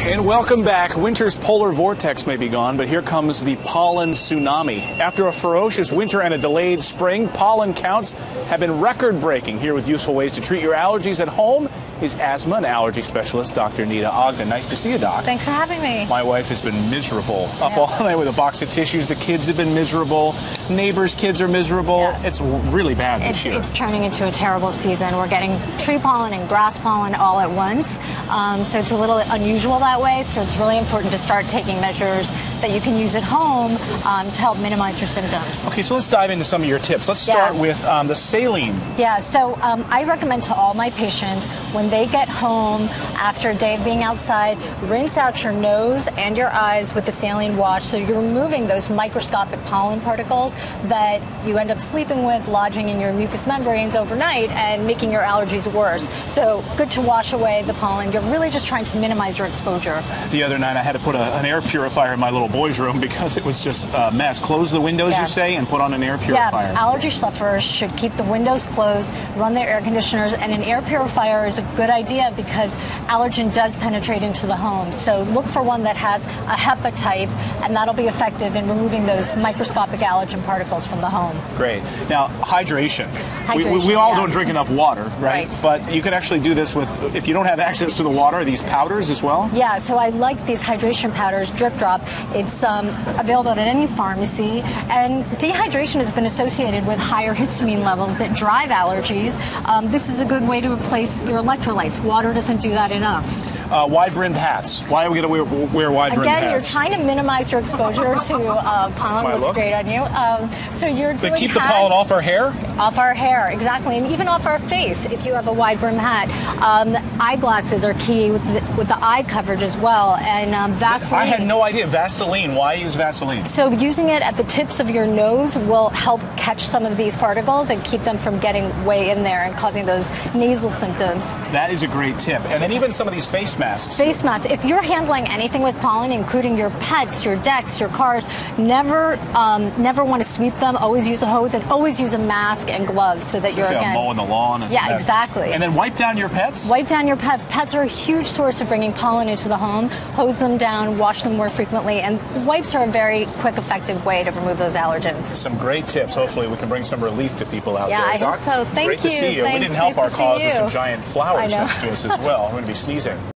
And welcome back. Winter's polar vortex may be gone, but here comes the pollen tsunami. After a ferocious winter and a delayed spring, pollen counts have been record-breaking. Here with useful ways to treat your allergies at home is asthma and allergy specialist Dr. Nita Ogden. Nice to see you, Doc. Thanks for having me. My wife has been miserable. Up all night with a box of tissues. The kids have been miserable. Neighbors' kids are miserable. Yeah. It's really bad this year. It's turning into a terrible season. We're getting tree pollen and grass pollen all at once. So it's a little unusual that way. So it's really important to start taking measures that you can use at home to help minimize your symptoms. Okay, so let's dive into some of your tips. Let's start with the Saline. Yeah, so I recommend to all my patients when they get home after a day of being outside, rinse out your nose and your eyes with the saline wash so you're removing those microscopic pollen particles that you end up sleeping with, lodging in your mucous membranes overnight and making your allergies worse. So good to wash away the pollen. You're really just trying to minimize your exposure. The other night I had to put an air purifier in my little boy's room because it was just a mess. Close the windows, you say, and put on an air purifier. Yeah, allergy sufferers should keep the windows closed, run their air conditioners, and an air purifier is a good idea because allergen does penetrate into the home. So look for one that has a HEPA type, and that'll be effective in removing those microscopic allergen particles from the home. Great. Now, hydration. We all don't drink enough water, right? But you can actually do this with, if you don't have access to the water, these powders as well? Yeah, so I like these hydration powders, Drip Drop. It's available at any pharmacy, and dehydration has been associated with higher histamine levels that drive allergies. This is a good way to replace your electrolytes. Water doesn't do that enough. Wide-brimmed hats. Why are we going to wear wide-brimmed hats? Again, you're trying to minimize your exposure to pollen. Looks great on you. So you're doing They keep the pollen off our hair? Off our hair, exactly, and even off our face if you have a wide-brimmed hat. Eyeglasses are key with the eye coverage as well, and Vaseline. I had no idea. Vaseline. Why use Vaseline? So using it at the tips of your nose will help catch some of these particles and keep them from getting way in there and causing those nasal symptoms. That is a great tip. And then even some of these face masks. Face masks. If you're handling anything with pollen, including your pets, your decks, your cars, never want to sweep them. Always use a hose and always use a mask and gloves so that you're mowing the lawn. Yeah, exactly. And then wipe down your pets? Wipe down your pets. Pets are a huge source of bringing pollen into the home. Hose them down, wash them more frequently, and wipes are a very quick, effective way to remove those allergens. Some great tips. Hopefully we can bring some relief to people out there. Yeah, I hope so. Thank you. Great to see you. Thanks. We didn't help nice our cause with some giant flowers next to us as well. I'm going to be sneezing.